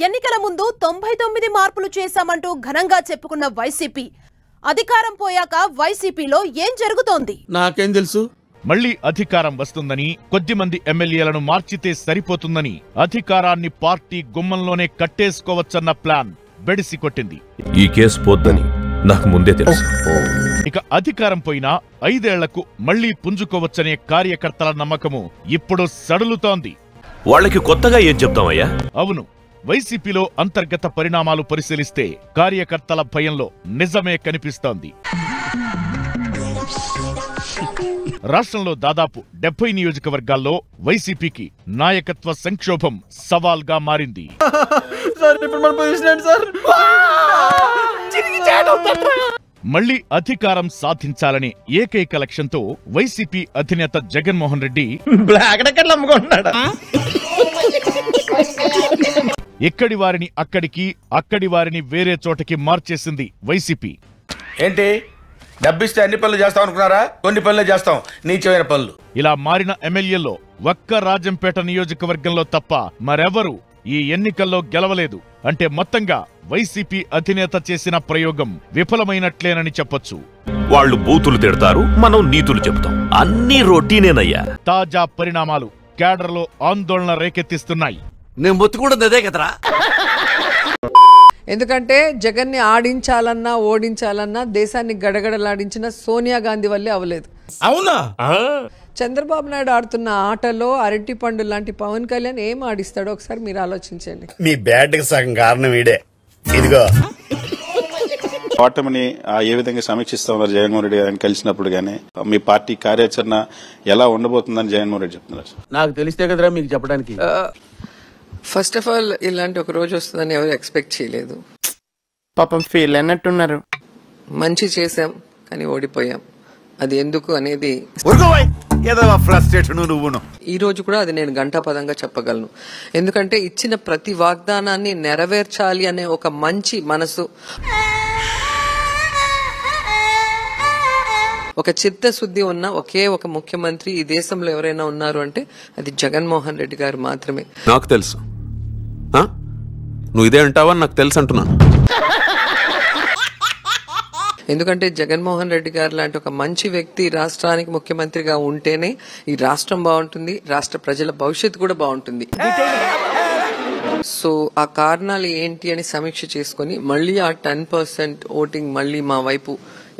ఎన్నికల ముందు 99 మార్పులు చేశామంటూ ఘనంగా చెప్పుకున్న వైసీపీ అధికారం పోయాక వైసీపీలో ఏం జరుగుతోంది? నాకేం తెలుసు? మళ్లీ అధికారం వస్తుందని, కొద్దిమంది ఎమ్మెల్యేలను మార్చితే సరిపోతుందని, అధికారాన్ని పార్టీ గుమ్మంలోనే కట్టేసుకోవచ్చన్న ప్లాన్ బెడిసి కొట్టింది. ఈ కేసు పోద్దని నాకు ముందే తెలుసు. ఇక అధికారం పోయినా 5 ఏళ్లకు మళ్లీ పుంజుకోవచ్చనే కార్యకర్తల నమ్మకము ఇప్పుడు సడులుతోంది. వాళ్ళకి కొత్తగా ఏం చెప్తామయ్యా? అవును, వైసీపీలో అంతర్గత పరిణామాలు పరిశీలిస్తే కార్యకర్తల భయంలో నిజమే కనిపిస్తోంది. రాష్ట్రంలో దాదాపు 70 నియోజకవర్గాల్లో వైసీపీకి నాయకత్వ సంక్షోభం సవాల్గా మారింది. మళ్లీ అధికారం సాధించాలనే ఏకైక లక్ష్యంతో వైసీపీ అధినేత జగన్మోహన్ రెడ్డి ఎక్కడి వారిని అక్కడికి, అక్కడి వారిని వేరే చోటకి మార్చేసింది వైసీపీ. ఏంటి డబ్బిస్తే అన్ని పనులు చేస్తాం అనుకున్నారా? కొన్ని పనులే చేస్తాం, నీచమైన పనులు. ఇలా మారిన ఎమ్మెల్యేల్లో ఒక్క రాజంపేట నియోజకవర్గంలో తప్ప మరెవరూ ఈ ఎన్నికల్లో గెలవలేదు. అంటే మొత్తంగా వైసీపీ అధినేత చేసిన ప్రయోగం విఫలమైనట్లేనని చెప్పొచ్చు. వాళ్ళు బూతులు తిడతారు, మనం నీతులు చెప్తాం. అన్ని రొటీనేనయ్యా. తాజా పరిణామాలు క్యాడర్లో ఆందోళన రేకెత్తిస్తున్నాయి. నేను మొత్తుకుంటుంది అదే కదరా. ఎందుకంటే జగన్ని ఆడించాలన్నా ఓడించాలన్నా దేశాన్ని గడగడలాడించిన సోనియా గాంధీ వల్లే అవలేదు. అవునా? చంద్రబాబు నాయుడు ఆడుతున్న ఆటలో అరటి పండు లాంటి పవన్ కళ్యాణ్ ఏం ఆడిస్తాడో ఒకసారి మీరు ఆలోచించండి. మీ బ్యాట్కి సగం కారణం ఈడే. ఇదిగో ఓటమిని ఏ విధంగా సమీక్షిస్తా ఉన్నారు జగన్మోహన్ రెడ్డి గారిని కలిసినప్పుడు గానీ, మీ పార్టీ కార్యాచరణ ఎలా ఉండబోతుందని జగన్మోహన్ రెడ్డి చెప్తున్నారు? నాకు తెలిస్తే కదరా మీకు చెప్పడానికి. ఫస్ట్ ఆఫ్ ఆల్ ఇలాంటి ఒక రోజు వస్తుందని ఎవరు ఎక్స్పెక్ట్ చేయలేదు. పాపం ఫీల్ అన్నట్టున్నారు. మంచి చేశాం కానీ ఓడిపోయాం. అది ఎందుకు అనేది ఈ రోజు కూడా అది నేను గంటాపదంగా చెప్పగలను. ఎందుకంటే ఇచ్చిన ప్రతి వాగ్దానాన్ని నెరవేర్చాలి అనే ఒక మంచి మనసు, ఒక చిత్తశుద్ధి ఉన్న ఒకే ఒక ముఖ్యమంత్రి ఈ దేశంలో ఎవరైనా ఉన్నారు అంటే అది జగన్మోహన్ రెడ్డి గారు మాత్రమే. నాకు తెలుసు, నువ్వు ఇదే అంటావని నాకు తెలుసు అంటున్నాను. ఎందుకంటే జగన్మోహన్ రెడ్డి గారు లాంటి ఒక మంచి వ్యక్తి రాష్ట్రానికి ముఖ్యమంత్రిగా ఉంటేనే ఈ రాష్ట్రం బాగుంటుంది, రాష్ట్ర ప్రజల భవిష్యత్తు కూడా బాగుంటుంది. సో ఆ కారణాలు ఏంటి అని సమీక్ష చేసుకుని మళ్ళీ ఆ 10% ఓటింగ్ మళ్ళీ మా వైపు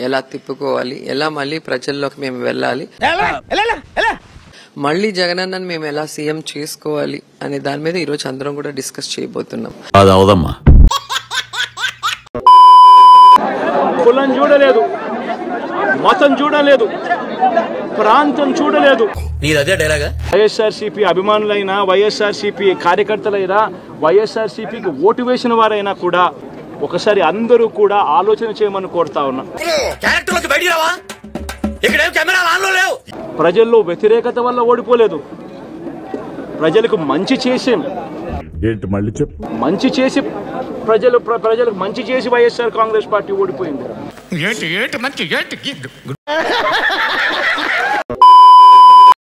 ఎలా తిప్పుకోవాలి, ఎలా మళ్ళీ ప్రజల్లోకి మేము వెళ్ళాలి, మళ్ళీ జగనన్నని మేము ఎలా సీఎం చేసుకోవాలి అనే దాని మీద ఈరోజు అందరం కూడా డిస్కస్ చేయబోతున్నాం. అది అవదమ్మా. కులం చూడలేదు, మతం చూడలేదు, ప్రాంతం చూడలేదు. వైఎస్ఆర్సీపీ అభిమానులైనా, వైఎస్ఆర్సీపీ కార్యకర్తలైనా, వైఎస్ఆర్సీపీకి ఓటు వేసిన వారైనా కూడా ఒకసారి అందరూ కూడా ఆలోచన చేయమని కోరుతా ఉన్నా. ప్రజల్లో వ్యతిరేకత వల్ల ఓడిపోలేదు, ప్రజలకు మంచి చేసాం. ఏంటి మళ్ళీ చెప్పు? మంచి చేసి ప్రజలకు మంచి చేసి వైఎస్ఆర్ కాంగ్రెస్ పార్టీ ఓడిపోయింది.